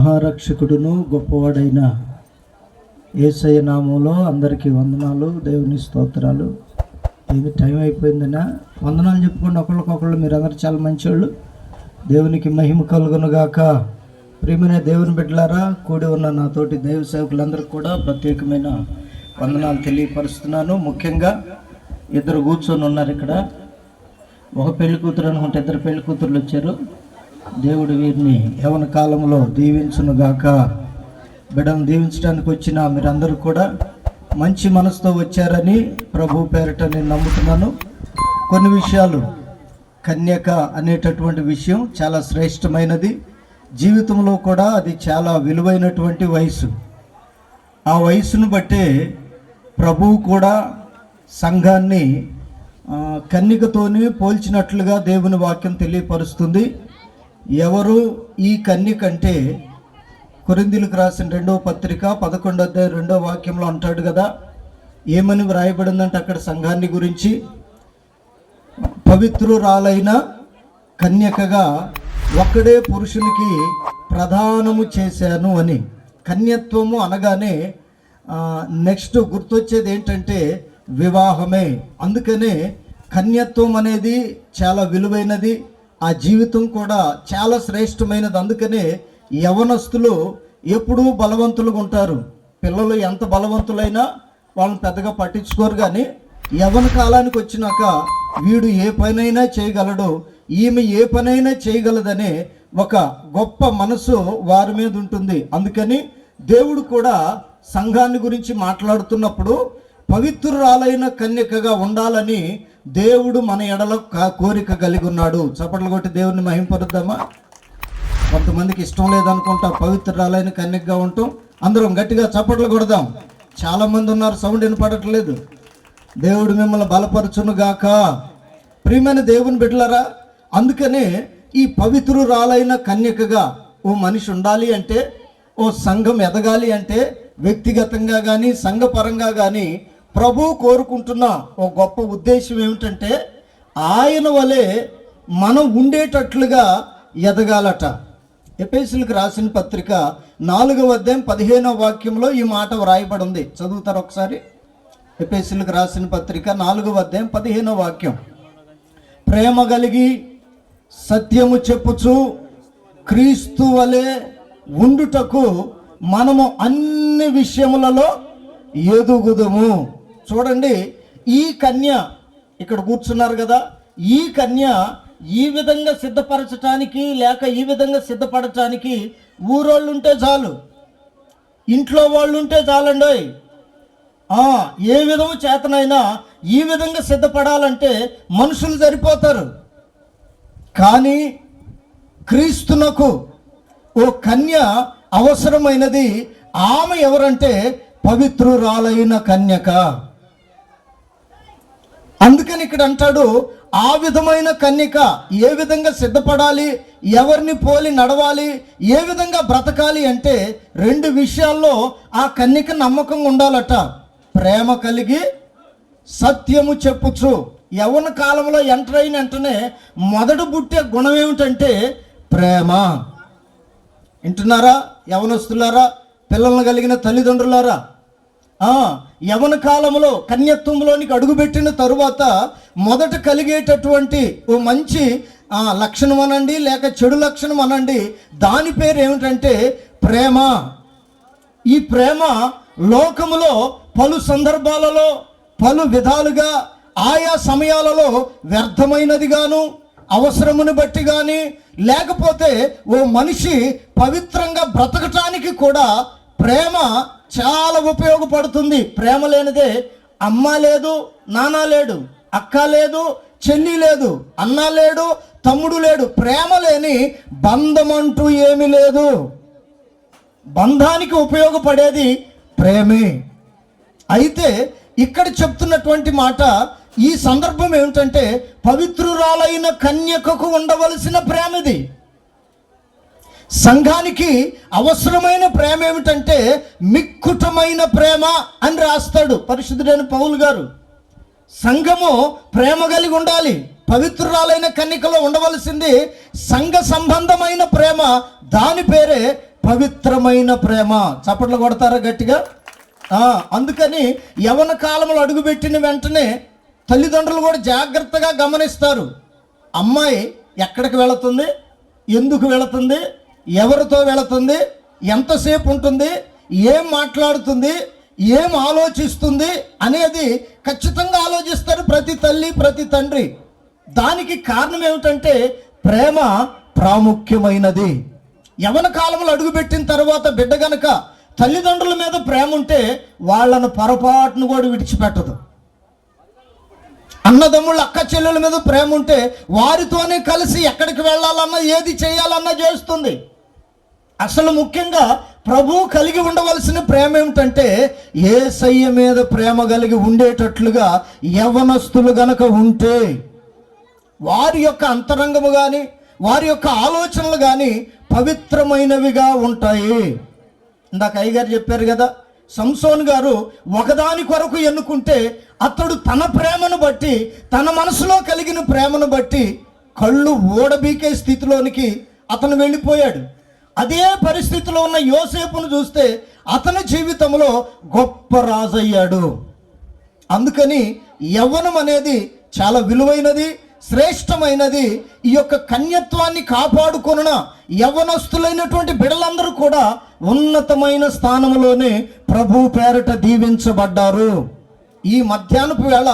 మహారక్షకుడును గొప్పవాడైన యేసయ్య నామంలో అందరికీ వందనాలు, దేవుని స్తోత్రాలు. ఇది టైం అయిపోయిందనా వందనాలు చెప్పుకోండి ఒకళ్ళకొకళ్ళు. మీరు అందరు చాలా మంచివాళ్ళు. దేవునికి మహిమ కలుగునుగాక. ప్రియమైన దేవుని బిడ్డలారా, కూడి ఉన్న నాతోటి దైవ సేవకులందరికీ కూడా ప్రత్యేకమైన వందనాలు తెలియపరుస్తున్నాను. ముఖ్యంగా ఇద్దరు కూర్చొని ఉన్నారు ఇక్కడ. ఒక పెళ్లి కూతురు అనుకుంటే ఇద్దరు పెళ్లి కూతుర్లు వచ్చారు. దేవుడు వీరిని యవ్వన కాలంలో దీవించునుగాక. బిడ్డను దీవించడానికి వచ్చిన మీరందరూ కూడా మంచి మనసుతో వచ్చారని ప్రభు పేరిట నేను నమ్ముతున్నాను. కొన్ని విషయాలు, కన్యక అనేటటువంటి విషయం చాలా శ్రేష్టమైనది. జీవితంలో కూడా అది చాలా విలువైనటువంటి వయసు. ఆ వయసును బట్టే ప్రభువు కూడా సంఘాన్ని కన్యకతోనే పోల్చినట్లుగా దేవుని వాక్యం తెలియపరుస్తుంది. ఎవరు ఈ కన్యక అంటే, కొరింథీయులకు రాసిన 2వ పత్రిక 11వ అధ్యాయం 2వ వాక్యంలో అంటాడు కదా, ఏమని వ్రాయబడిందంటే అక్కడ సంఘాన్ని గురించి, పవిత్రురాలైన కన్యకగా ఒక్కడే పురుషునికి ప్రదానము చేశాను అని. కన్యత్వము అనగానే నెక్స్ట్ గుర్తొచ్చేది ఏంటంటే వివాహమే. అందుకనే కన్యత్వం అనేది చాలా విలువైనది. ఆ జీవితం కూడా చాలా శ్రేష్టమైనది. అందుకనే యవనస్తులు ఎప్పుడూ బలవంతులుగా ఉంటారు. పిల్లలు ఎంత బలవంతులైనా వాళ్ళని పెద్దగా పట్టించుకోరు. కానీ యవన కాలానికి వచ్చినాక వీడు ఏ పనైనా చేయగలడు, ఈమె ఏ పనైనా చేయగలదనే ఒక గొప్ప మనసు వారి మీద ఉంటుంది. అందుకని దేవుడు కూడా సంఘాన్ని గురించి మాట్లాడుతున్నప్పుడు పవిత్రురాలైన కన్యకగా ఉండాలని దేవుడు మన ఎడల కోరిక కలిగి ఉన్నాడు. చప్పట్లు కొట్టి దేవుడిని మహింపరుద్దామా? కొంతమందికి ఇష్టం లేదనుకుంటా పవిత్రురాలైన కన్యకగా ఉంటాం. అందరం గట్టిగా చప్పట్లు కొడదాం. చాలామంది ఉన్నారు, సౌండ్ వినపడట్లేదు. దేవుడు మిమ్మల్ని బలపరచునుగాక. ప్రియమైన దేవుని బిడ్డలారా, అందుకనే ఈ పవిత్రురాలైన కన్యకగా ఓ మనిషి ఉండాలి అంటే, ఓ సంఘం ఎదగాలి అంటే, వ్యక్తిగతంగా కానీ సంఘపరంగా కానీ ప్రభు కోరుకుంటున్న ఓ గొప్ప ఉద్దేశం ఏమిటంటే, ఆయన వలె మనం ఉండేటట్లుగా ఎదగాలట. ఎఫెసీయులకు రాసిన పత్రిక 4వ అధ్యాయం 15వ వాక్యంలో ఈ మాట వ్రాయబడి ఉంది. చదువుతారు ఒకసారి. ఎఫెసీయులకు రాసిన పత్రిక 4వ అధ్యాయం 15వ వాక్యం. ప్రేమ కలిగి సత్యము చెప్పుచు క్రీస్తు వలె ఉండుటకు మనము అన్ని విషయములలో ఎదుగుదము. చూడండి, ఈ కన్య ఇక్కడ కూర్చున్నారు కదా, ఈ కన్య ఈ విధంగా సిద్ధపరచటానికి లేక ఈ విధంగా సిద్ధపడటానికి ఊరోళ్ళు ఉంటే చాలు, ఇంట్లో వాళ్ళు ఉంటే చాలండి. ఏ విధము చేతనైనా ఈ విధంగా సిద్ధపడాలంటే మనుషులు సరిపోతారు. కానీ క్రీస్తునకు ఓ కన్య అవసరమైనది. ఆమె ఎవరంటే పవిత్రురాలైన కన్యక. అందుకని ఇక్కడ అంటాడు, ఆ విధమైన కన్యక ఏ విధంగా సిద్ధపడాలి, ఎవరిని పోలి నడవాలి, ఏ విధంగా బ్రతకాలి అంటే 2 విషయాల్లో ఆ కన్యక నమ్మకంగా ఉండాలట. ప్రేమ కలిగి సత్యము చెప్పుచు. యవ్వన కాలంలో ఎంటర్ అయిన వెంటనే మొదట పుట్టే గుణం ఏమిటంటే ప్రేమ. వింటున్నారా యవనస్తులారా, పిల్లలను కలిగిన తల్లిదండ్రులారా? యవన కాలంలో కన్యత్వంలోనికి అడుగుపెట్టిన తరువాత మొదట కలిగేటటువంటి ఓ మంచి లక్షణం అనండి, లేక చెడు లక్షణం అనండి, దాని పేరు ఏమిటంటే ప్రేమ. ఈ ప్రేమ లోకములో పలు సందర్భాలలో పలు విధాలుగా ఆయా సమయాలలో వ్యర్థమైనదిగాను, అవసరమును బట్టి కానీ, లేకపోతే ఓ మనిషి పవిత్రంగా బ్రతకటానికి కూడా ప్రేమ చాలా ఉపయోగపడుతుంది. ప్రేమ లేనిదే అమ్మ లేదు, నాన్న లేడు, అక్క లేదు, చెల్లి లేదు, అన్న లేడు, తమ్ముడు లేడు. ప్రేమ లేని బంధం అంటూ ఏమీ లేదు. బంధానికి ఉపయోగపడేది ప్రేమే. అయితే ఇక్కడ చెప్తున్నటువంటి మాట, ఈ సందర్భం ఏమిటంటే పవిత్రురాలైన కన్యకకు ఉండవలసిన ప్రేమది. సంఘానికి అవసరమైన ప్రేమ ఏమిటంటే మిక్కుటమైన ప్రేమ అని రాస్తాడు పరిశుద్ధుడైన పౌలు గారు. సంఘము ప్రేమ కలిగి ఉండాలి. పవిత్రురాలైన కన్యకలో ఉండవలసింది సంఘ సంబంధమైన ప్రేమ. దాని పేరే పవిత్రమైన ప్రేమ. చప్పట్లు కొడతారా గట్టిగా? అందుకని యవ్వన కాలంలో అడుగుపెట్టిన వెంటనే తల్లిదండ్రులు కూడా జాగ్రత్తగా గమనిస్తారు. అమ్మాయి ఎక్కడికి వెళుతుంది, ఎందుకు వెళుతుంది, ఎవరితో వెళుతుంది, ఎంతసేపు ఉంటుంది, ఏం మాట్లాడుతుంది, ఏం ఆలోచిస్తుంది అనేది ఖచ్చితంగా ఆలోచిస్తారు ప్రతి తల్లి ప్రతి తండ్రి. దానికి కారణం ఏమిటంటే ప్రేమ ప్రాముఖ్యమైనది. యవ్వన కాలంలో అడుగుపెట్టిన తర్వాత బిడ్డ గనక తల్లిదండ్రుల మీద ప్రేమ ఉంటే వాళ్ళను పొరపాటును కూడా విడిచిపెట్టదు. అన్నదమ్ముళ్ళు అక్క చెల్లెల మీద ప్రేమ ఉంటే వారితోనే కలిసి ఎక్కడికి వెళ్ళాలన్నా ఏది చేయాలన్నా చేస్తుంది. అసలు ముఖ్యంగా ప్రభువు కలిగి ఉండవలసిన ప్రేమ ఏమిటంటే యేసయ్య మీద ప్రేమ కలిగి ఉండేటట్లుగా యవ్వనస్తులు గనక ఉంటే వారి యొక్క అంతరంగము కానీ వారి యొక్క ఆలోచనలు కానీ పవిత్రమైనవిగా ఉంటాయి. ఇందాక అయ్యగారు చెప్పారు కదా, సంసోన్ గారు ఒకదాని కొరకు ఎన్నుకుంటే అతడు తన ప్రేమను బట్టి, తన మనసులో కలిగిన ప్రేమను బట్టి కళ్ళు ఓడబీకే స్థితిలోనికి అతను వెళ్ళిపోయాడు. అదే పరిస్థితిలో ఉన్న యోసేపును చూస్తే అతని జీవితంలో గొప్ప రాజయ్యాడు. అందుకని యవ్వనం అనేది చాలా విలువైనది, శ్రేష్టమైనది. ఈ యొక్క కన్యత్వాన్ని కాపాడుకొనున యవ్వనస్తులైనటువంటి బిడ్డలందరూ కూడా ఉన్నతమైన స్థానంలోనే ప్రభు పేరట దీవించబడ్డారు. ఈ మధ్యాహ్నపు వేళ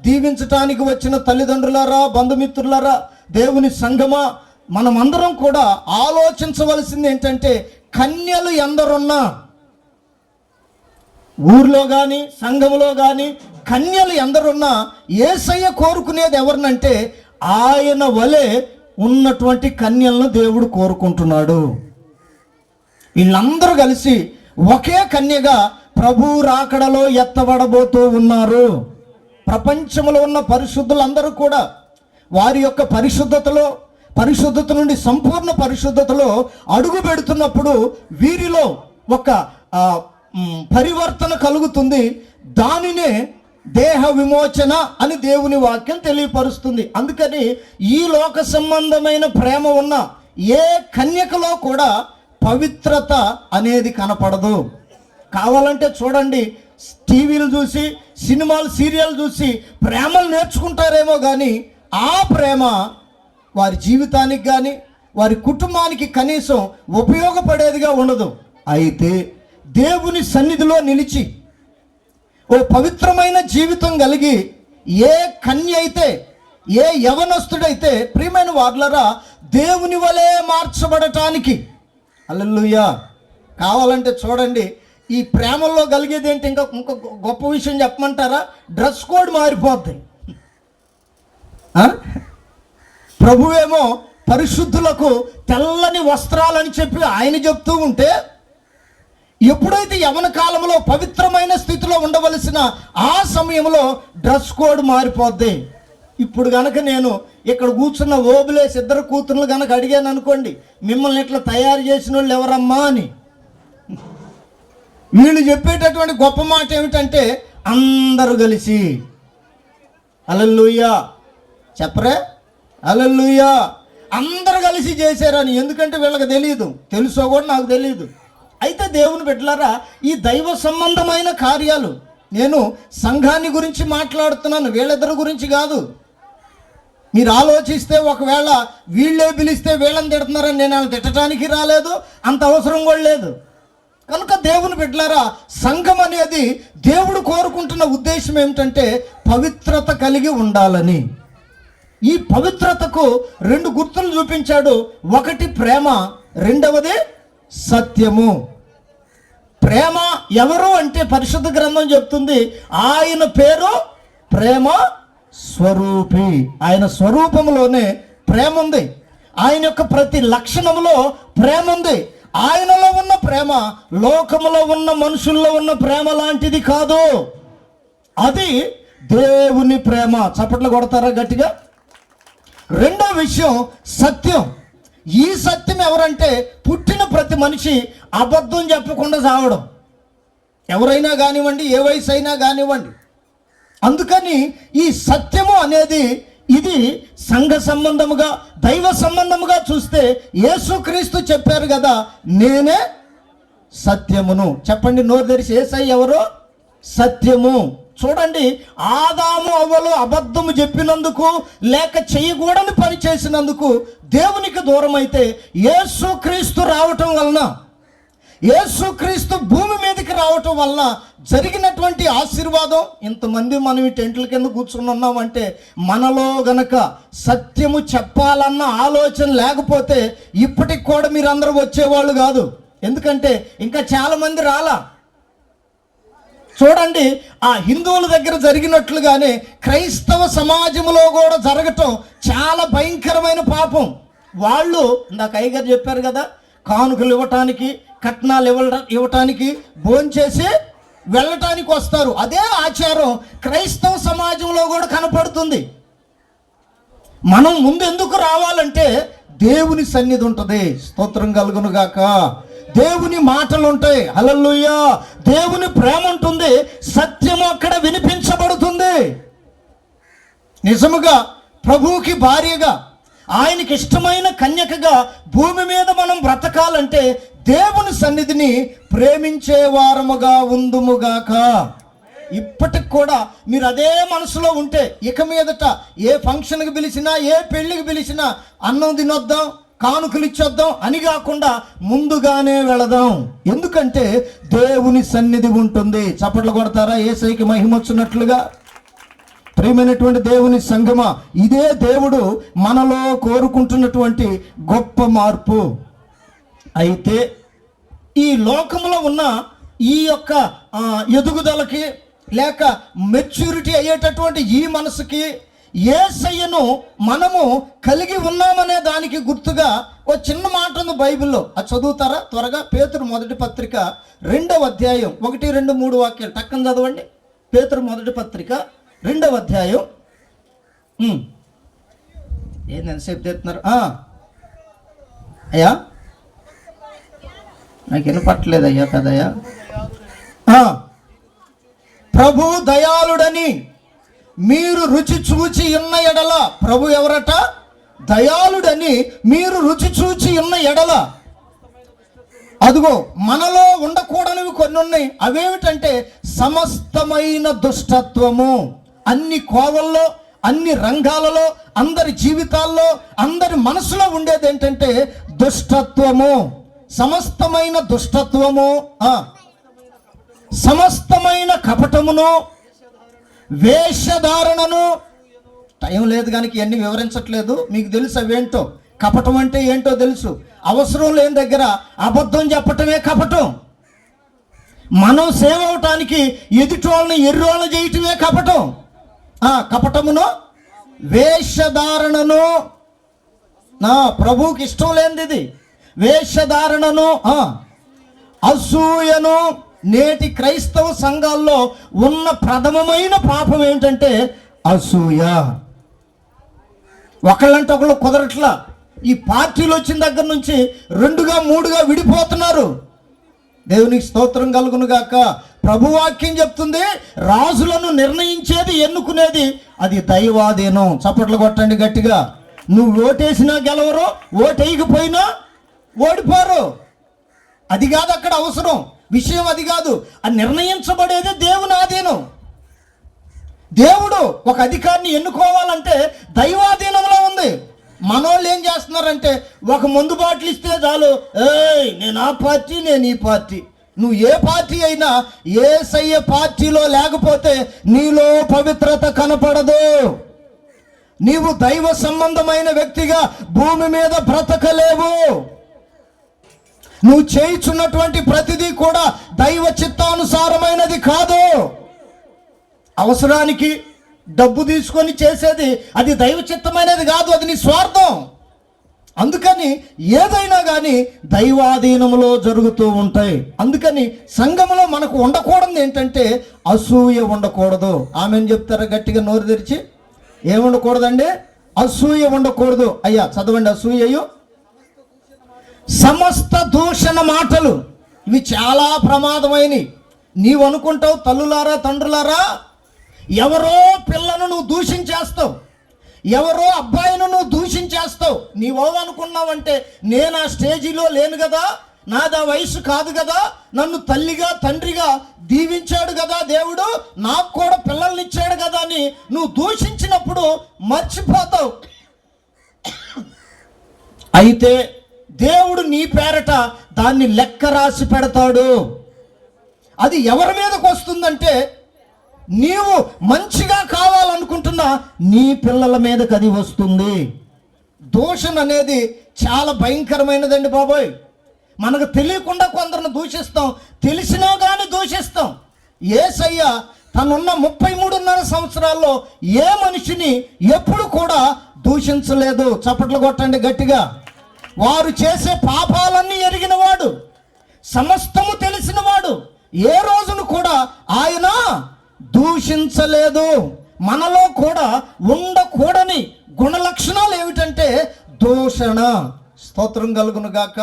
దీవించటానికి వచ్చిన తల్లిదండ్రులారా, బంధుమిత్రులారా, దేవుని సంఘమా, మనమందరం కూడా ఆలోచించవలసింది ఏంటంటే కన్యలు ఎందరున్నా, ఊర్లో కానీ సంఘములో కానీ కన్యలు ఎందరున్నా యేసయ్య కోరుకునేది ఎవరినంటే ఆయన వలె ఉన్నటువంటి కన్యలను దేవుడు కోరుకుంటున్నాడు. వీళ్ళందరూ కలిసి ఒకే కన్యగా ప్రభు రాకడలో ఎత్తబడబోతూ ఉన్నారు. ప్రపంచంలో ఉన్న పరిశుద్ధులందరూ కూడా వారి యొక్క పరిశుద్ధత నుండి సంపూర్ణ పరిశుద్ధతలో అడుగు పెడుతున్నప్పుడు వీరిలో ఒక పరివర్తన కలుగుతుంది. దానినే దేహ విమోచన అని దేవుని వాక్యం తెలియపరుస్తుంది. అందుకని ఈ లోక సంబంధమైన ప్రేమ ఉన్న ఏ కన్యకలో కూడా పవిత్రత అనేది కనపడదు. కావాలంటే చూడండి, టీవీలు చూసి, సినిమాలు సీరియల్ చూసి ప్రేమలు నేర్చుకుంటారేమో కానీ ఆ ప్రేమ వారి జీవితానికి కానీ వారి కుటుంబానికి కనీసం ఉపయోగపడేదిగా ఉండదు. అయితే దేవుని సన్నిధిలో నిలిచి ఓ పవిత్రమైన జీవితం కలిగి ఏ కన్య అయితే, ఏ యవనస్తుడైతే ప్రియమైన వార్లరా దేవుని వలె మార్చబడటానికి, హల్లెలూయా, కావాలంటే చూడండి, ఈ ప్రేమల్లో కలిగేది ఏంటి? ఇంకో గొప్ప విషయం చెప్పమంటారా? డ్రెస్ కోడ్ మారిపోద్ది. ప్రభువేమో పరిశుద్ధులకు తెల్లని వస్త్రాలని చెప్పి ఆయన చెప్తూ ఉంటే, ఎప్పుడైతే యవన కాలంలో పవిత్రమైన స్థితిలో ఉండవలసిన ఆ సమయంలో డ్రెస్ కోడ్ మారిపోద్ది. ఇప్పుడు గనక నేను ఇక్కడ కూర్చున్న ఓబులేసి ఇద్దరు కూతుర్లు కనుక అడిగాను అనుకోండి, మిమ్మల్ని ఇట్లా తయారు చేసిన వాళ్ళు ఎవరమ్మా అని, వీళ్ళు చెప్పేటటువంటి గొప్ప మాట ఏమిటంటే అందరూ కలిసి హల్లెలూయా చెప్పరే, హల్లెలూయా, అందరూ కలిసి చేశారని. ఎందుకంటే వీళ్ళకి తెలియదు, తెలుసో కూడా నాకు తెలియదు. అయితే దేవుని బిడ్డలారా, ఈ దైవ సంబంధమైన కార్యాలు, నేను సంఘాన్ని గురించి మాట్లాడుతున్నాను, వీళ్ళిద్దరి గురించి కాదు. మీరు ఆలోచిస్తే ఒకవేళ వీళ్ళే పిలిస్తే వీళ్ళని తిడుతున్నారని నేను వాళ్ళని తిట్టడానికి రాలేదు, అంత అవసరం కూడా లేదు. కనుక దేవుని బిడ్డలారా, సంఘం అనేది దేవుడు కోరుకుంటున్న ఉద్దేశం ఏమిటంటే పవిత్రత కలిగి ఉండాలని. ఈ పవిత్రతకు రెండు గుర్తులు చూపించాడు. ఒకటి ప్రేమ, రెండవది సత్యము. ప్రేమ ఎవరు అంటే పరిశుద్ధ గ్రంథం చెప్తుంది ఆయన పేరు ప్రేమ స్వరూపి. ఆయన స్వరూపంలోనే ప్రేమ ఉంది. ఆయన యొక్క ప్రతి లక్షణంలో ప్రేమ ఉంది. ఆయనలో ఉన్న ప్రేమ లోకములో ఉన్న మనుషుల్లో ఉన్న ప్రేమ లాంటిది కాదు. అది దేవుని ప్రేమ. చప్పట్లు కొడతారా గట్టిగా? రెండో విషయం సత్యం. ఈ సత్యం ఎవరంటే పుట్టిన ప్రతి మనిషి అబద్ధం చెప్పకుండా సావడం. ఎవరైనా కానివ్వండి, ఏ వయసు అయినా కానివ్వండి. అందుకని ఈ సత్యము అనేది ఇది సంఘ సంబంధముగా, దైవ సంబంధముగా చూస్తే యేసుక్రీస్తు చెప్పారు కదా, నేనే సత్యమును. చెప్పండి నోరు తెరిచి, యేసయ్య ఎవరు? సత్యము. చూడండి, ఆదాము అవ్వలు అబద్ధము చెప్పినందుకు, లేక చేయకూడని పని చేసినందుకు దేవునికి దూరం అయితే, యేసుక్రీస్తు రావటం వలన, యేసుక్రీస్తు భూమి మీదకి రావటం వలన జరిగినటువంటి ఆశీర్వాదం. ఇంతమంది మనం ఈ టెంట్ల కింద కూర్చుని ఉన్నామంటే, మనలో గనక సత్యము చెప్పాలన్న ఆలోచన లేకపోతే ఇప్పటికి కూడా మీరు అందరూ వచ్చేవాళ్ళు కాదు. ఎందుకంటే ఇంకా చాలా మంది రాలా. చూడండి, ఆ హిందువుల దగ్గర జరిగినట్లుగానే క్రైస్తవ సమాజంలో కూడా జరగటం చాలా భయంకరమైన పాపం. వాళ్ళు ఇందాక అయ్యగారు చెప్పారు కదా, కానుకలు ఇవ్వటానికి, కట్నాలు ఇవ్వటానికి, భోంచేసి వెళ్ళటానికి వస్తారు. అదే ఆచారం క్రైస్తవ సమాజంలో కూడా కనపడుతుంది. మనం ముందు ఎందుకు రావాలంటే, దేవుని సన్నిధి ఉంటుంది, స్తోత్రం కలుగును గాక, దేవుని మాటలు ఉంటాయి, హల్లెలూయా, దేవుని ప్రేమ ఉంటుంది, సత్యము అక్కడ వినిపించబడుతుంది. నిజముగా ప్రభువుకి భార్యగా, ఆయనకి ఇష్టమైన కన్యకగా భూమి మీద మనం బ్రతకాలంటే దేవుని సన్నిధిని ప్రేమించే వారముగా ఉందుముగాక. ఇప్పటికి కూడా మీరు అదే మనసులో ఉంటే, ఇక మీదట ఏ ఫంక్షన్కి పిలిచినా, ఏ పెళ్ళికి పిలిచినా అన్నం తినొద్దాం, కానుకలు ఇచ్చొద్దాం అని కాకుండా ముందుగానే వెళదాం. ఎందుకంటే దేవుని సన్నిధి ఉంటుంది. చప్పట్లు కొడతారా యేసయ్యకి మహిమ వచ్చినట్లుగా? ప్రియమైనటువంటి దేవుని సంగమా, ఇదే దేవుడు మనలో కోరుకుంటున్నటువంటి గొప్ప మార్పు. అయితే ఈ లోకంలో ఉన్న ఈ యొక్క ఎదుగుదలకి, లేక మెచ్యూరిటీ అయ్యేటటువంటి ఈ మనసుకి, యేసయ్యను మనము కలిగి ఉన్నామనే దానికి గుర్తుగా ఓ చిన్న మాట ఉంది బైబిల్లో. అది చదువుతారా త్వరగా? పేతురు మొదటి పత్రిక 2వ అధ్యాయం 1, 2, 3 వాక్యాలు టక్కన చదవండి. పేతురు మొదటి పత్రిక 2వ అధ్యాయం. ఏంది ఎంతసేపు చెప్తున్నారు? అయ్యా నాకు వినపట్లేదు అయ్యా కదయ్యా. ప్రభు దయాళుడని మీరు రుచి చూచి ఉన్న ఎడల, ప్రభు ఎవరట? దయాళుడని మీరు రుచి చూచి ఉన్న ఎడల, అదిగో మనలో ఉండకూడనివి కొన్ని ఉన్నాయి. అవేమిటంటే సమస్తమైన దుష్టత్వము. అన్ని కోవల్లో, అన్ని రంగాలలో, అందరి జీవితాల్లో, అందరి మనసులో ఉండేది ఏంటంటే దుష్టత్వము. సమస్తమైన దుష్టత్వము, సమస్తమైన కపటమును, వేషధారణను. టైం లేదు కనుక ఇవన్నీ వివరించట్లేదు, మీకు తెలుసు అవేంటో. కపటం అంటే ఏంటో తెలుసు. అవసరం లేని దగ్గర అబద్ధం చెప్పటమే కపటం. మనం సేవ్ అవటానికి ఎదుటోళ్ళని ఎర్రోళ్ళని చేయటమే కపటం. కపటమును, వేషధారణను, ప్రభువుకి ఇష్టం లేనిది ఇది. వేషధారణను, అసూయను. నేటి క్రైస్తవ సంఘాల్లో ఉన్న ప్రథమమైన పాపం ఏమిటంటే అసూయ. ఒకళ్ళంటే ఒకళ్ళు కుదరట్లా. ఈ పార్టీలు వచ్చిన దగ్గర నుంచి 2గా 3గా విడిపోతున్నారు. దేవునికి స్తోత్రం కలుగును గాక. ప్రభువాక్యం చెప్తుంది, రాజులను నిర్ణయించేది, ఎన్నుకునేది అది దైవాధీనం. చప్పట్లు కొట్టండి గట్టిగా. నువ్వు ఓటేసినా గెలవరు, ఓటేయకపోయినా ఓడిపోరు. అది కాదు అక్కడ అవసరం, విషయం అది కాదు. అది నిర్ణయించబడేది దేవుని ఆధీనం. దేవుడు ఒక అధికారిని ఎన్నుకోవాలంటే దైవాధీనంలో ఉంది. మనోళ్ళు ఏం చేస్తున్నారంటే, ఒక మందు బాటిల్ ఇస్తే చాలు, నేను ఆ పార్టీ, నేను ఈ పార్టీ. నువ్వు ఏ పార్టీ అయినా యేసయ్య పార్టీలో లేకపోతే నీలో పవిత్రత కనపడదు. నీవు దైవ సంబంధమైన వ్యక్తిగా భూమి మీద బ్రతకలేవు. నువ్వు చేయుచున్నటువంటి ప్రతిదీ కూడా దైవ చిత్తానుసారమైనది కాదు. అవసరానికి డబ్బు తీసుకొని చేసేది అది దైవ చిత్తమైనది కాదు, అది నీ స్వార్థం. అందుకని ఏదైనా కానీ దైవాధీనంలో జరుగుతూ ఉంటాయి. అందుకని సంఘంలో మనకు ఉండకూడదు ఏంటంటే అసూయ ఉండకూడదు. ఆమెను చెప్తారా గట్టిగా నోరు తెరిచి? ఏముండకూడదండి? అసూయ ఉండకూడదు. అయ్యా చదవండి. అసూయయు సమస్త దూషణ మాటలు, ఇవి చాలా ప్రమాదమైనవి. నీవు అనుకుంటావు, తల్లులారా తండ్రులారా, ఎవరో పిల్లను నువ్వు దూషించేస్తావు, ఎవరో అబ్బాయిని నువ్వు దూషించేస్తావు. నీవనుకున్నావంటే నేను ఆ స్టేజీలో లేను కదా, నాది ఆ వయసు కాదు కదా, నన్ను తల్లిగా తండ్రిగా దీవించాడు కదా దేవుడు, నాకు కూడా పిల్లల్ని ఇచ్చాడు కదా అని నువ్వు దూషించినప్పుడు మర్చిపోతావు. అయితే దేవుడు నీ పేరట దాన్ని లెక్క రాసి పెడతాడు. అది ఎవరి మీదకి వస్తుందంటే, నీవు మంచిగా కావాలనుకుంటున్నా నీ పిల్లల మీదకి అది వస్తుంది. దూషణ అనేది చాలా భయంకరమైనదండి బాబోయ్. మనకు తెలియకుండా కొందరిని దూషిస్తాం, తెలిసినా కానీ దూషిస్తాం. యేసయ్య తనున్న 33.5 సంవత్సరాల్లో ఏ మనిషిని ఎప్పుడు కూడా దూషించలేదు. చప్పట్లు కొట్టండి గట్టిగా. వారు చేసే పాపాలన్నీ ఎరిగినవాడు, సమస్తము తెలిసినవాడు. ఏ రోజును కూడా ఆయన దూషించలేదు. మనలో కూడా ఉండకూడని గుణలక్షణాలు ఏమిటంటే దూషణ. స్తోత్రం కలుగును గాక.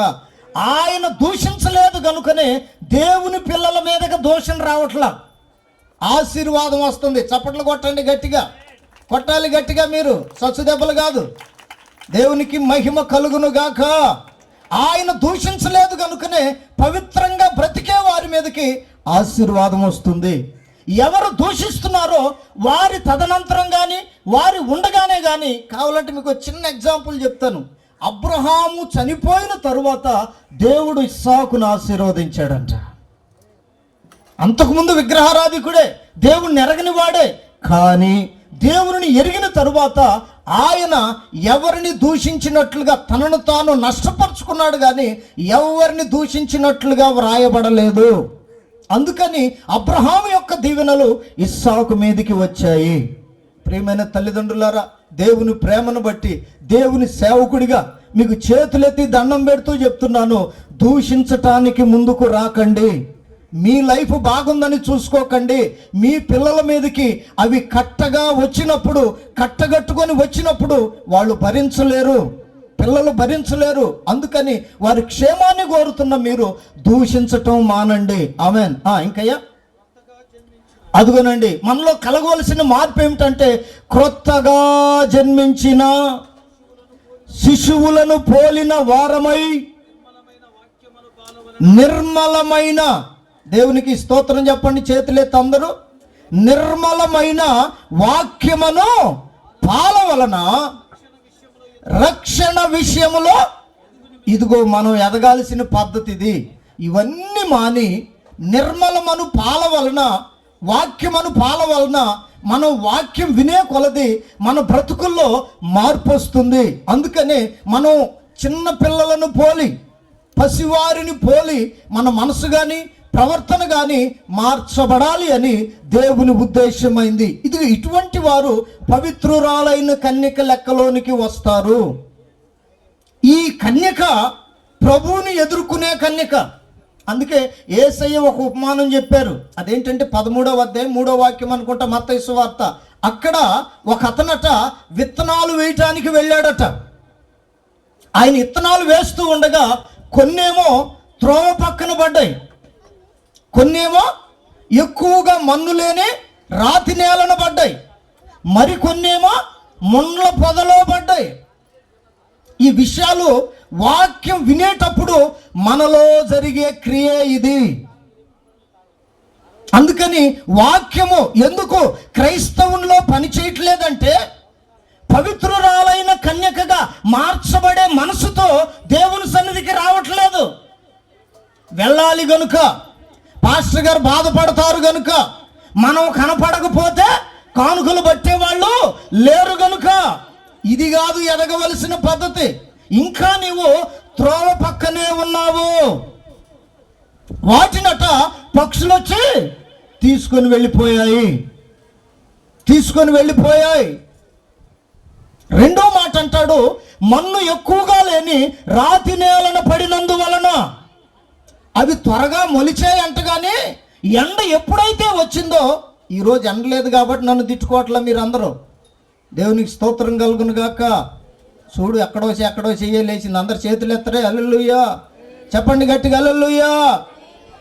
ఆయన దూషించలేదు కనుకనే దేవుని పిల్లల మీదకి దూషణ రావట్లా, ఆశీర్వాదం వస్తుంది. చప్పట్లు కొట్టండి గట్టిగా, కొట్టాలి గట్టిగా మీరు, సచ్చు దెబ్బలు కాదు. దేవునికి మహిమ కలుగును గాక. ఆయన దూషించలేదు కనుకనే పవిత్రంగా బ్రతికే వారి మీదకి ఆశీర్వాదం వస్తుంది. ఎవరు దూషిస్తున్నారో వారి తదనంతరం కానీ వారి ఉండగానే కానీ, కావాలంటే మీకు చిన్న ఎగ్జాంపుల్ చెప్తాను. అబ్రహాము చనిపోయిన తరువాత దేవుడు ఇస్సాకును ఆశీర్వదించాడంట. అంతకుముందు విగ్రహారాధికుడే, దేవుణ్ణి ఎరగని వాడే. కానీ దేవుని ఎరిగిన తరువాత ఆయన ఎవరిని దూషించినట్లుగా తనను తాను నష్టపరుచుకున్నాడు, కానీ ఎవరిని దూషించినట్లుగా వ్రాయబడలేదు. అందుకని అబ్రహాము యొక్క దీవెనలు ఇస్సాకు మీదికి వచ్చాయి. ప్రియమైన తల్లిదండ్రులారా, దేవుని ప్రేమను బట్టి దేవుని సేవకుడిగా మీకు చేతులెత్తి దండం పెడుతూ చెప్తున్నాను, దూషించటానికి ముందుకు రాకండి. మీ లైఫ్ బాగుందని చూసుకోకండి. మీ పిల్లల మీదకి అవి కట్టగా వచ్చినప్పుడు, కట్టగట్టుకొని వచ్చినప్పుడు వాళ్ళు భరించలేరు, పిల్లలు భరించలేరు. అందుకని వారి క్షేమాన్ని కోరుతున్న మీరు దూషించటం మానండి. ఆమెన్. ఇంకయ్యా, అదుగోనండి, మనలో కలగవలసిన మార్పు ఏమిటంటే, క్రొత్తగా జన్మించిన శిశువులను పోలిన వారమై నిర్మలమైన, దేవునికి స్తోత్రం చెప్పండి, చేతులెత్తి అందరూ, నిర్మలమైన వాక్యమును పాల వలన రక్షణ విషయములో, ఇదిగో మనం ఎదగాల్సిన పద్ధతి ఇది. ఇవన్నీ మాని నిర్మలమను పాల వలన, వాక్యమను పాల వలన మనం వాక్యం వినే కొలది మన బ్రతుకుల్లో మార్పు వస్తుంది. అందుకనే మనం చిన్న పిల్లలను పోలి, పసివారిని పోలి మన మనసు కానీ ప్రవర్తన కానీ మార్చబడాలి అని దేవుని ఉద్దేశమైంది. ఇది ఇటువంటి వారు పవిత్రురాలైన కన్యక లెక్కలోనికి వస్తారు. ఈ కన్యక ప్రభువుని ఎదుర్కొనే కన్యక. అందుకే యేసయ్య ఒక ఉపమానం చెప్పారు. అదేంటంటే 13వ అధ్యాయం 3వ వాక్యం అనుకుంటా, మత్తయి సువార్త. అక్కడ ఒక అతనట విత్తనాలు వేయటానికి వెళ్ళాడట. ఆయన విత్తనాలు వేస్తూ ఉండగా కొన్నేమో త్రోవ పక్కన పడ్డాయి, కొన్నేమో ఎక్కువగా మన్ను లేని రాతి నేలను పడ్డాయి, మరికొన్నేమో ముండ్ల పొదలో పడ్డాయి. ఈ విషయాలు వాక్యం వినేటప్పుడు మనలో జరిగే క్రియ ఇది. అందుకని వాక్యము ఎందుకు క్రైస్తవుల్లో పని చేయట్లేదంటే, పవిత్రురాలైన కన్యకగా మార్చబడే మనసుతో దేవుని సన్నిధికి రావట్లేదు. వెళ్ళాలి గనుక, పాస్టర్ గారు బాధపడతారు గనుక, మనం కనపడకపోతే కానుకలు పట్టేవాళ్ళు లేరు గనుక, ఇది కాదు ఎదగవలసిన పద్ధతి. ఇంకా నీవు త్రోవ పక్కనే ఉన్నావు. వాటినట పక్షులు వచ్చి తీసుకొని వెళ్ళిపోయాయి. రెండో మాట అంటాడు, మన్ను ఎక్కువగా లేని రాతి నేలన పడినందువలన అవి త్వరగా మొలిచాయి అంటగానే, ఎండ ఎప్పుడైతే వచ్చిందో, ఈరోజు ఎండ లేదు కాబట్టి నన్ను తిట్టుకోవట్లా మీరందరూ, దేవునికి స్తోత్రం కలుగును గాక. చూడు, ఎక్కడో చెయ్యలేసింది. అందరు చేతులు ఎత్తరే, హల్లెలూయా చెప్పండి గట్టిగా, హల్లెలూయా.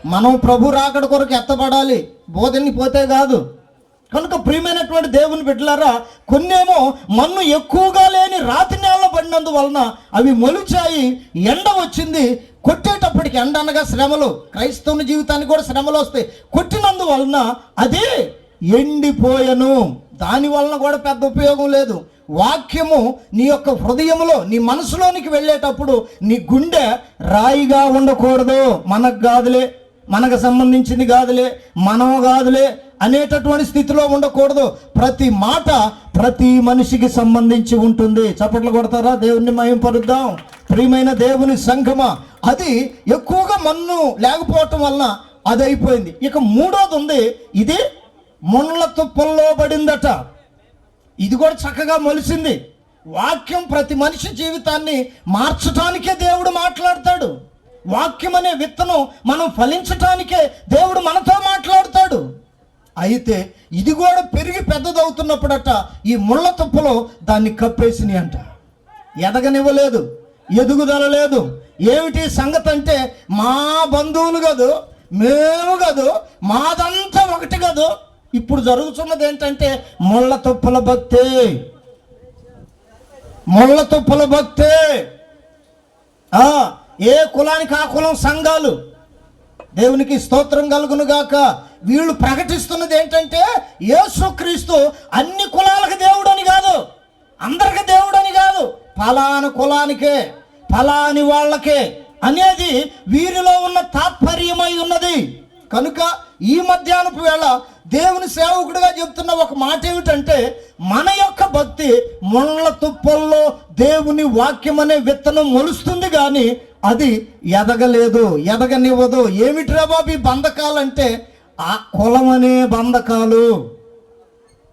మనం ప్రభు రాకడ కొరకు ఎత్తబడాలి, బోధని పోతే కాదు. కనుక ప్రియమైనటువంటి దేవుని బిడ్డలారా, కొన్నేమో మన్ను ఎక్కువగా లేని రాతి నేల పడినందువలన అవి మొలిచాయి. ఎండ వచ్చింది, కొట్టేటప్పటికి ఎండ అనగా శ్రమలు, క్రైస్తవుని జీవితానికి కూడా శ్రమలు వస్తాయి. కొట్టినందువలన అది ఎండిపోయెను. దాని వలన కూడా పెద్ద ఉపయోగం లేదు. వాక్యము నీ యొక్క హృదయంలో, నీ మనసులోనికి వెళ్ళేటప్పుడు నీ గుండె రాయిగా ఉండకూడదు. మనకు కాదులే, మనకు సంబంధించింది కాదులే, మనం కాదులే అనేటటువంటి స్థితిలో ఉండకూడదు. ప్రతి మాట ప్రతి మనిషికి సంబంధించి ఉంటుంది. చప్పట్లు కొడతారా? దేవుణ్ణి మహింపరుద్దాం. ప్రియమైన దేవుని సంఘమా, అది ఎక్కువగా మన్ను లేకపోవటం వలన అది అయిపోయింది. ఇక మూడోది ఉంది, ఇది ముళ్ళ తుప్పల్లో పడిందట. ఇది కూడా చక్కగా మొలిసింది. వాక్యం ప్రతి మనిషి జీవితాన్ని మార్చడానికే దేవుడు మాట్లాడతాడు. వాక్యం అనే విత్తనం మనం ఫలించటానికే దేవుడు మనతో మాట్లాడతాడు. అయితే ఇది కూడా పెరిగి పెద్దదవుతున్నప్పుడట ఈ ముళ్ళ తుప్పలో దాన్ని కప్పేసినాయి అంట. ఎదగనివ్వలేదు, ఎదుగుదల లేదు. ఏమిటి సంగతి అంటే, మా బంధువులు కాదు, మేము కాదు, మాదంతా ఒకటి కాదు. ఇప్పుడు జరుగుతున్నది ఏంటంటే ముళ్ళ తుప్పల భక్తే, ముళ్ళ తుప్పల భక్తే. ఏ కులానికి ఆ కులం సంఘాలు. దేవునికి స్తోత్రం కలుగును గాక. వీళ్ళు ప్రకటిస్తున్నది ఏంటంటే యేసుక్రీస్తు అన్ని కులాలకు దేవుడని కాదు, అందరికి దేవుడని కాదు, ఫలాని కులానికే, ఫలాని వాళ్ళకే అనేది వీరిలో ఉన్న తాత్పర్యమై ఉన్నది. కనుక ఈ మధ్యాహ్నపు వేళ దేవుని సేవకుడిగా చెప్తున్న ఒక మాట ఏమిటంటే, మన యొక్క భక్తి ముళ్ళ తుప్పల్లో దేవుని వాక్యం అనే విత్తనం మొలుస్తుంది, కానీ అది ఎదగలేదు, ఎదగనివ్వదు. ఏమిటిరా బాబు ఈ బంధకాలంటే, ఆ కులం అనే బంధకాలు.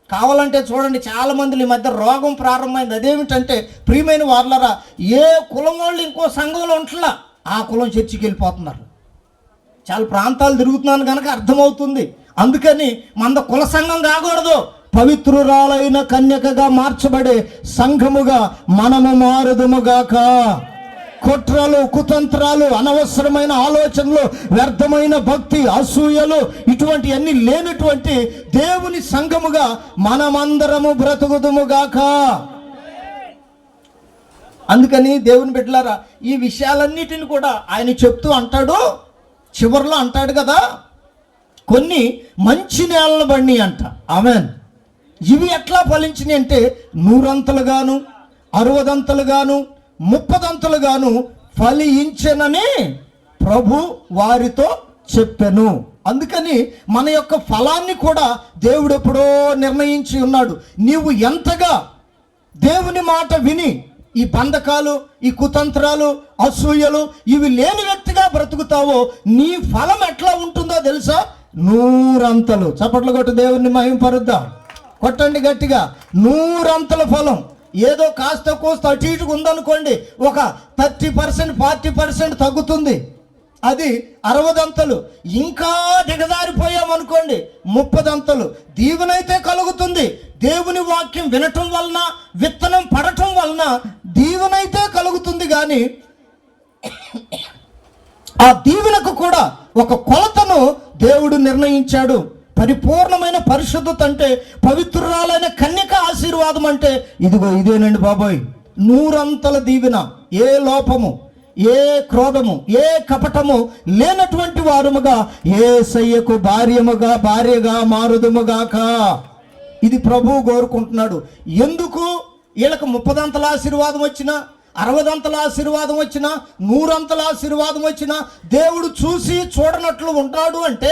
కావాలంటే చూడండి, చాలా మంది ఈ మధ్య రోగం ప్రారంభమైంది. అదేమిటంటే, ప్రియమైన వార్లరా, ఏ కులం వాళ్ళు ఇంకో సంఘంలో ఉంటలా, ఆ కులం చర్చికి వెళ్ళిపోతున్నారు. చాలా ప్రాంతాలు తిరుగుతున్నాను కనుక అర్థమవుతుంది. అందుకని మన కుల సంఘం కాకూడదు, పవిత్రురాలైన కన్యకగా మార్చబడే సంఘముగా మనము మారుదుముగాక. కుట్రలు, కుతంత్రాలు, అనవసరమైన ఆలోచనలు, వ్యర్థమైన భక్తి, అసూయలు, ఇటువంటి అన్ని లేనటువంటి దేవుని సంఘముగా మనమందరము బ్రతుకుదుముగాక. అందుకని దేవుని బిడ్డలారా, ఈ విషయాలన్నిటిని కూడా ఆయన చెప్తూ అంటాడు. చివరిలో అంటాడు కదా, కొన్ని మంచి నేలను బండి అంట. ఆమేన్. ఇవి ఎట్లా ఫలించినాయి అంటే, 100 60 30 ఫలించెనని ప్రభు వారితో చెప్పెను. అందుకని మన యొక్క ఫలాన్ని కూడా దేవుడు ఎప్పుడో నిర్ణయించి ఉన్నాడు. నీవు ఎంతగా దేవుని మాట విని ఈ బంధకాలు, ఈ కుతంత్రాలు, అసూయలు ఇవి లేని వ్యక్తిగా బ్రతుకుతావో నీ ఫలం ఎట్లా ఉంటుందో తెలుసా? 100 చప్పట్లు కొట్టు దేవుని మహింపరుద్దాం. కొట్టండి గట్టిగా. 100 ఫలం. ఏదో కాస్త కోస్త అటు ఇటుకు ఉందనుకోండి, ఒక 30% 40% తగ్గుతుంది. అది 60. ఇంకా దిగజారిపోయామనుకోండి 30. దీవెనైతే కలుగుతుంది. దేవుని వాక్యం వినటం వలన, విత్తనం పడటం వలన దీవెనైతే కలుగుతుంది. కానీ ఆ దీవెనకు కూడా ఒక కొలతను దేవుడు నిర్ణయించాడు. పరిపూర్ణమైన పరిశుద్ధత అంటే, పవిత్రురాలైన కన్యక ఆశీర్వాదం అంటే ఇదిగో ఇదేనండి బాబోయ్. 100 దీవెన. ఏ లోపము, ఏ క్రోధము, ఏ కపటము లేనటువంటి వారముగా యేసయ్యకు భార్యగా మారుదుముగాక. ఇది ప్రభువు కోరుకుంటున్నాడు. ఎందుకు? వీళ్ళకు 30 ఆశీర్వాదం వచ్చినా, 60 ఆశీర్వాదం వచ్చినా, 100 ఆశీర్వాదం వచ్చినా దేవుడు చూసి చూడనట్లు ఉంటాడు అంటే,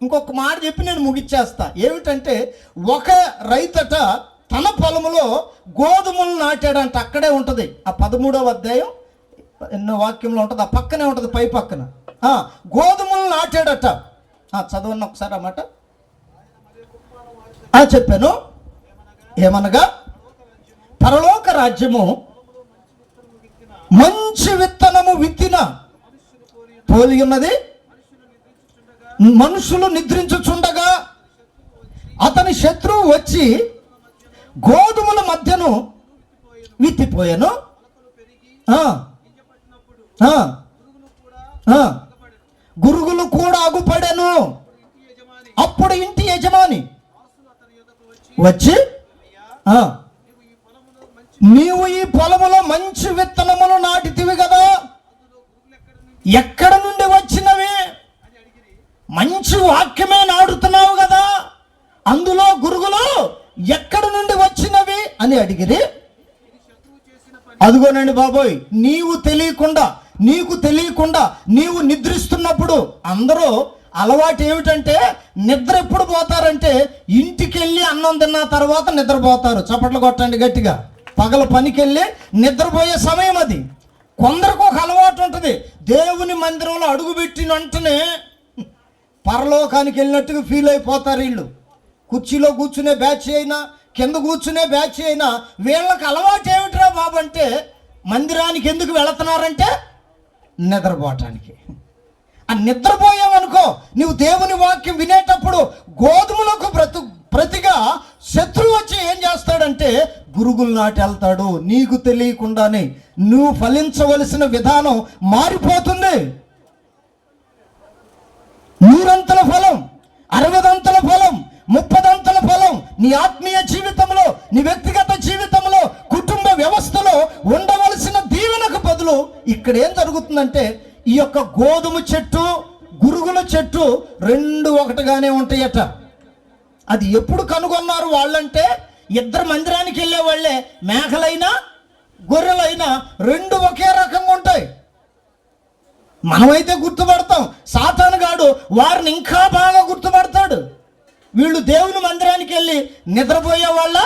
ఇంకొక మాట చెప్పి నేను ముగిచ్చేస్తా. ఏమిటంటే, ఒక రైతట తన పొలంలో గోధుమలు నాటాడంట. అక్కడే ఉంటుంది ఆ 13వ అధ్యాయం ఎన్నో వాక్యంలో ఉంటుంది, ఆ పక్కనే ఉంటుంది, పై పక్కన. గోధుమలు నాటాడట. చదవండి ఒకసారి ఆ మాట. చెప్పాను. ఏమనగా, పరలోక రాజ్యము మంచి విత్తనము విత్తిన పోలి ఉన్నది. మనుషులు నిద్రించుచుండగా అతని శత్రువు వచ్చి గోధుమల మధ్యను విత్తిపోయాను. గురుగులు కూడా అగుపడెను. అప్పుడు ఇంటి యజమాని వచ్చి నీవు ఈ పొలములో మంచి విత్తనములు నాటితివి కదా, ఎక్కడ నుండి వచ్చినవి? మంచి వాక్యమే నాటుతున్నావు కదా, అందులో గురుగులు ఎక్కడ నుండి వచ్చినవి అని అడిగిరి. అదిగోనండి బాబోయ్, నీకు తెలియకుండా నీవు నిద్రిస్తున్నప్పుడు అందరూ అలవాటు ఏమిటంటే, నిద్ర ఎప్పుడు పోతారంటే ఇంటికి వెళ్ళి అన్నం తిన్న తర్వాత నిద్రపోతారు. చప్పట్లు కొట్టండి గట్టిగా. పగల పనికి వెళ్ళి నిద్రపోయే సమయం అది. కొందరికి ఒక అలవాటు ఉంటుంది, దేవుని మందిరంలో అడుగుపెట్టిన వెంటనే పరలోకానికి వెళ్ళినట్టుగా ఫీల్ అయిపోతారు వీళ్ళు. కుర్చీలో కూర్చునే బ్యాచ్ అయినా కింద కూర్చునే బ్యాచ్ అయినా వీళ్ళకి అలవాటు ఏమిట్రా బాబు అంటే, మందిరానికి ఎందుకు వెళుతున్నారంటే నిద్రపోవటానికి. ఆ నిద్రపోయావనుకో, నువ్వు దేవుని వాక్యం వినేటప్పుడు గోధుమలకు ప్రతిగా శత్రువు వచ్చి ఏం చేస్తాడంటే గురుగులు నాటి వెళ్తాడు. నీకు తెలియకుండానే నువ్వు ఫలించవలసిన విధానం మారిపోతుంది. 100 ఫలం, 60 ఫలం, 30 ఫలం నీ ఆత్మీయ జీవితంలో, నీ వ్యక్తిగత జీవితంలో, కుటుంబ వ్యవస్థలో ఉండవలసిన దీవెనకు బదులు ఇక్కడ ఏం జరుగుతుందంటే, ఈ యొక్క గోధుమ చెట్టు గురుగుల చెట్టు 2 ఒకటిగానే ఉంటాయట. అది ఎప్పుడు కనుగొన్నారు వాళ్ళంటే, ఇద్దరు మందిరానికి వెళ్ళే వాళ్ళే, మేకలైనా గొర్రెలైనా 2 ఒకే రకంగా ఉంటాయి. మనమైతే గుర్తుపడతాం, సాతానుగాడు వారిని ఇంకా బాగా గుర్తుపడతాడు. వీళ్ళు దేవుని మందిరానికి వెళ్ళి నిద్రపోయే వాళ్ళ,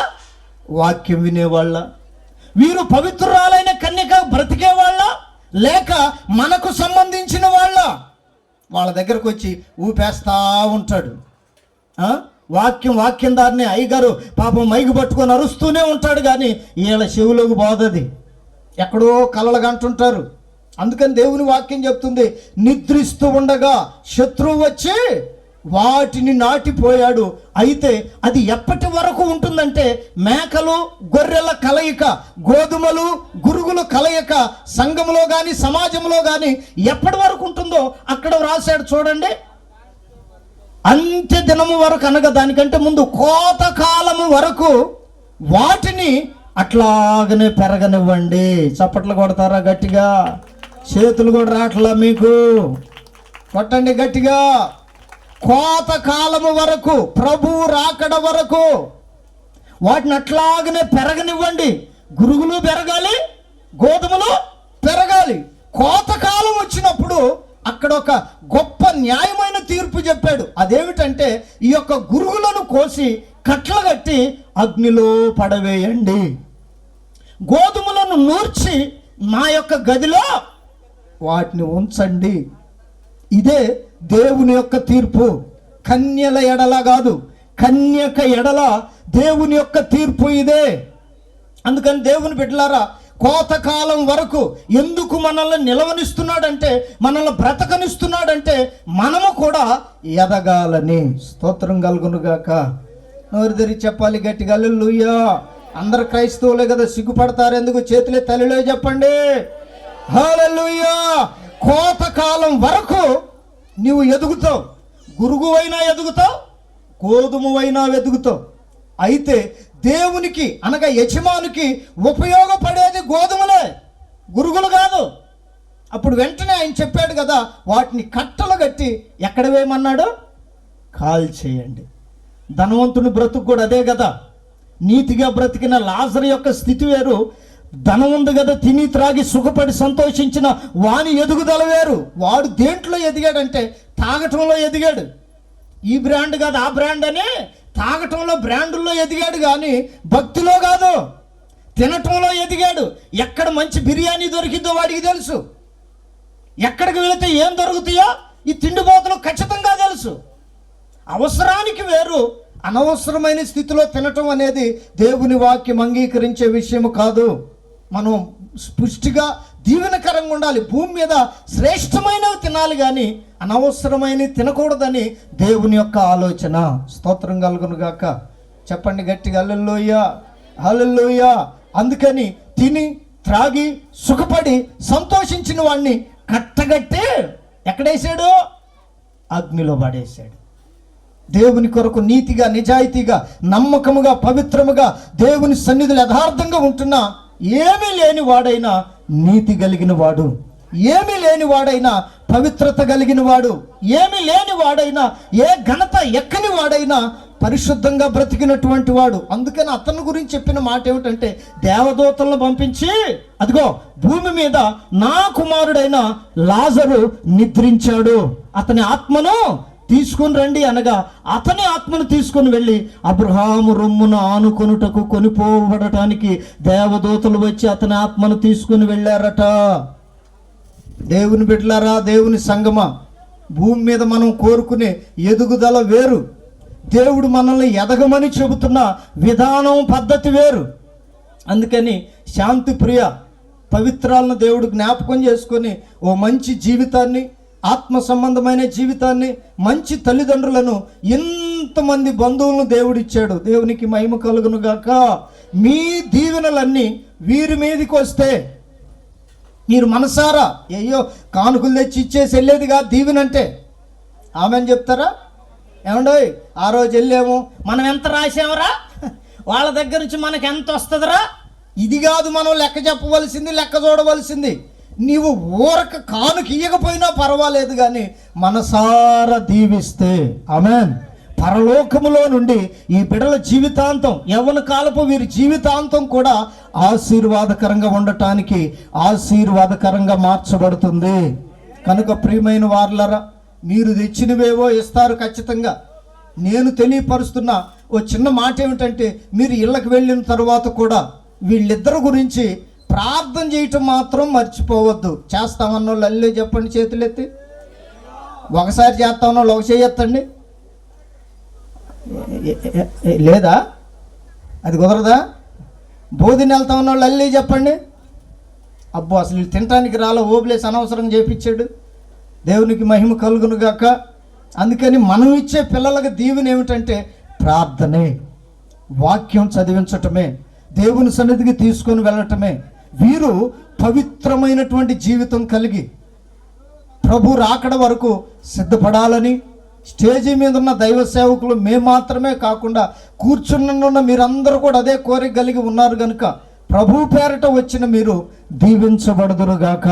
వాక్యం వినేవాళ్ళ? వీరు పవిత్రురాలైన కన్యక బ్రతికే వాళ్ళ, లేక మనకు సంబంధించిన వాళ్ళ దగ్గరకు వచ్చి ఊపేస్తా ఉంటాడు. వాక్యం దారిని అయ్యగారు పాపం మైకు పట్టుకొని అరుస్తూనే ఉంటాడు, కానీ వీళ్ళ చెవులోకి పోదది, ఎక్కడో కలలుగంటుంటారు. అందుకని దేవుని వాక్యం చెప్తుంది, నిద్రిస్తూ ఉండగా శత్రువు వచ్చి వాటిని నాటిపోయాడు. అయితే అది ఎప్పటి వరకు ఉంటుందంటే, మేకలు గొర్రెల కలయిక, గోధుమలు గురుగులు కలయిక సంఘంలో కానీ సమాజంలో కానీ ఎప్పటి వరకు ఉంటుందో అక్కడ రాశాడు చూడండి. అంత్య దినము వరకు, అనగా దానికంటే ముందు కోతకాలము వరకు వాటిని అట్లాగనే పెరగనివ్వండి. చప్పట్లు కొడతారా గట్టిగా? చేతులు కూడా రాట్లా మీకు? కొట్టండి గట్టిగా. కోతకాలము వరకు, ప్రభువు రాకడ వరకు వాటిని అట్లాగనే పెరగనివ్వండి. గురుగులు పెరగాలి, గోధుమలు పెరగాలి. కోతకాలం వచ్చినప్పుడు అక్కడ ఒక గొప్ప న్యాయమైన తీర్పు చెప్పాడు. అదేమిటంటే, ఈ యొక్క గురుగులను కోసి కట్లు కట్టి అగ్నిలో పడవేయండి, గోధుమలను నూర్చి మా యొక్క గదిలో వాటిని ఉంచండి. ఇదే దేవుని యొక్క తీర్పు. కన్యల ఎడల కాదు, కన్యక ఎడల దేవుని యొక్క తీర్పు ఇదే. అందుకని దేవుని బిడ్డలారా, కోతకాలం వరకు ఎందుకు మనల్ని నిలవనిస్తున్నాడంటే, మనల్ని బ్రతకనిస్తున్నాడంటే, మనము కూడా ఎదగాలని. స్తోత్రం కలుగునుగాక. నోరు తెరిచి చెప్పాలి గట్టిగా హల్లెలూయా. అందరు క్రైస్తవులే కదా, సిగ్గుపడతారు ఎందుకు? చేతులే తల్లిలో చెప్పండి హల్లెలూయా. కోతకాలం వరకు నీవు ఎదుగుతావు, గురుగువైనా ఎదుగుతావు, గోధుమవైనా ఎదుగుతావు. అయితే దేవునికి అనగా యజమానికి ఉపయోగపడేది గోధుమలే, గురుగులు కాదు. అప్పుడు వెంటనే ఆయన చెప్పాడు కదా, వాటిని కట్టలు కట్టి ఎక్కడ వేయమన్నాడు? కాల్చేయండి. ధనవంతుని బ్రతుకు కూడా అదే కదా. నీతిగా బ్రతికిన లాజరు యొక్క స్థితి వేరు, ధనం ఉంది కదా తిని త్రాగి సుఖపడి సంతోషించిన వాని ఎదుగుదల వేరు. వాడు దేంట్లో ఎదిగాడంటే తాగటంలో ఎదిగాడు. ఈ బ్రాండ్ కాదు ఆ బ్రాండ్ అని తాగటంలో బ్రాండుల్లో ఎదిగాడు, కానీ భక్తిలో కాదు. తినటంలో ఎదిగాడు. ఎక్కడ మంచి బిర్యానీ దొరికిందో వాడికి తెలుసు, ఎక్కడికి వెళితే ఏం దొరుకుతాయో ఈ తిండిపోతలు ఖచ్చితంగా తెలుసు. అవసరానికి వేరు, అనవసరమైన స్థితిలో తినటం అనేది దేవుని వాక్యం అంగీకరించే విషయం కాదు. మనం పుష్టిగా దీవెనకరంగా ఉండాలి, భూమి మీద శ్రేష్టమైనవి తినాలి, కానీ అనవసరమైనవి తినకూడదని దేవుని యొక్క ఆలోచన. స్తోత్రం కలుగునుగాక. చెప్పండి గట్టిగా హల్లెలూయా, హల్లెలూయా. అందుకని తిని త్రాగి సుఖపడి సంతోషించిన వాడిని కట్టగట్టి ఎక్కడేసాడు? అగ్నిలో పడేశాడు. దేవుని కొరకు నీతిగా, నిజాయితీగా, నమ్మకముగా, పవిత్రముగా, దేవుని సన్నిధిలో యథార్థంగా ఉంటున్నా ఏమీ లేని వాడైనా నీతి కలిగిన వాడు, ఏమీ లేని వాడైనా పవిత్రత కలిగిన వాడు, ఏమీ లేని వాడైనా ఏ ఘనత ఎక్కని వాడైనా పరిశుద్ధంగా బ్రతికినటువంటి వాడు. అందుకని అతని గురించి చెప్పిన మాట ఏమిటంటే, దేవదూతలను పంపించి అదిగో భూమి మీద నా కుమారుడైన లాజరు నిద్రించాడు, అతని ఆత్మను తీసుకుని రండి అనగా అతని ఆత్మను తీసుకుని వెళ్ళి అబ్రహాము రొమ్మును ఆనుకొనుటకు కొనిపోబడటానికి దేవదూతలు వచ్చి అతని ఆత్మను తీసుకుని వెళ్ళారట. దేవుని బిడ్డలారా, దేవుని సంగమా, భూమి మీద మనం కోరుకునే ఎదుగుదల వేరు, దేవుడు మనల్ని ఎదగమని చెబుతున్న విధానం, పద్ధతి వేరు. అందుకని శాంతి ప్రియ పవిత్రాలను దేవుడు జ్ఞాపకం చేసుకొని ఓ మంచి జీవితాన్ని, ఆత్మ సంబంధమైన జీవితాన్ని, మంచి తల్లిదండ్రులను, ఎంతమంది బంధువులను దేవుడిచ్చాడు. దేవునికి మహిమ కలుగును గాక. మీ దీవెనలన్నీ వీరి మీదకి వస్తే మీరు మనసారా అయ్యో కానుకలు తెచ్చి ఇచ్చేసి వెళ్ళేదిగా దీవెనంటే ఆమెను చెప్తారా? ఏమండోయ్ ఆ రోజు వెళ్ళాము, మనం ఎంత రాసామరా, వాళ్ళ దగ్గర నుంచి మనకు ఎంత వస్తుందిరా, ఇది కాదు మనం లెక్క చెప్పవలసింది, లెక్క చూడవలసింది. నీవు ఊరక కానుక ఇయ్యకపోయినా పర్వాలేదు, కానీ మనసారా దీవిస్తే ఆమేన్, పరలోకములో నుండి ఈ బిడ్డల జీవితాంతం, యవ్వన కాలపు వీరి జీవితాంతం కూడా ఆశీర్వాదకరంగా ఉండటానికి ఆశీర్వాదకరంగా మార్చబడుతుంది. కనుక ప్రియమైన వారలారా, మీరు తెచ్చినవేవో ఇస్తారు ఖచ్చితంగా. నేను తెలియపరుస్తున్న ఓ చిన్న మాట ఏమిటంటే, మీరు ఇళ్ళకి వెళ్ళిన తర్వాత కూడా వీళ్ళిద్దరి గురించి ప్రార్థన చేయటం మాత్రం మర్చిపోవద్దు. చేస్తామన్న వాళ్ళు అల్లే చెప్పండి, చేతులెత్తి. ఒకసారి చేస్తామన్న వాళ్ళు ఒక చేయొత్తండి. లేదా అది కుదరదా? బోధిని వెళ్తా ఉన్న వాళ్ళు అల్లే చెప్పండి. అబ్బో అసలు వీళ్ళు తినటానికి రాలో, ఓబులేసి అనవసరం చేపించాడు. దేవునికి మహిమ కలుగును గాక. అందుకని మనం ఇచ్చే పిల్లలకు దీవెన ఏమిటంటే ప్రార్థనే, వాక్యం చదివించటమే, దేవుని సన్నిధికి తీసుకొని వెళ్ళటమే. వీరు పవిత్రమైనటువంటి జీవితం కలిగి ప్రభు రాకడ వరకు సిద్ధపడాలని, స్టేజీ మీద ఉన్న దైవ సేవకులు మేము మాత్రమే కాకుండా కూర్చున్న మీరందరూ కూడా అదే కోరిక కలిగి ఉన్నారు కనుక ప్రభు పేరట వచ్చిన మీరు దీవించబడుదురుగాక.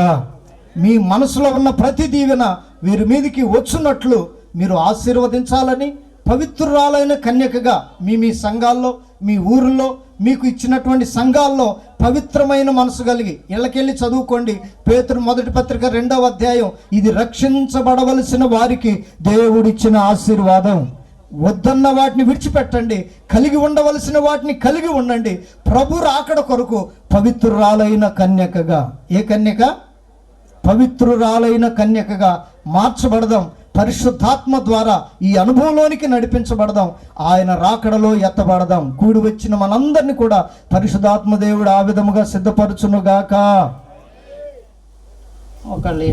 మీ మనసులో ఉన్న ప్రతి దీవెన వీరి మీదికి వచ్చున్నట్లు మీరు ఆశీర్వదించాలని, పవిత్రురాలైన కన్యకగా మీ సంఘాల్లో, మీ ఊరిలో, మీకు ఇచ్చినటువంటి సంఘాల్లో పవిత్రమైన మనసు కలిగి ఇళ్ళకెళ్ళి చదువుకోండి. పేతురు మొదటి పత్రిక 2వ అధ్యాయం. ఇది రక్షించబడవలసిన వారికి దేవుడిచ్చిన ఆశీర్వాదం. వద్దన్న వాటిని విడిచిపెట్టండి, కలిగి ఉండవలసిన వాటిని కలిగి ఉండండి. ప్రభు రాకడ కొరకు పవిత్రురాలైన కన్యకగా, ఏ కన్యక? పవిత్రురాలైన కన్యకగా మార్చబడదాం. పరిశుద్ధాత్మ ద్వారా ఈ అనుభవంలోనికి నడిపించబడదాం. ఆయన రాకడలో ఎత్తబడదాం. కూడి వచ్చిన మనందరినీ కూడా పరిశుద్ధాత్మ దేవుడు ఆ విధముగా సిద్ధపరచునుగాక. ఒకళ్ళు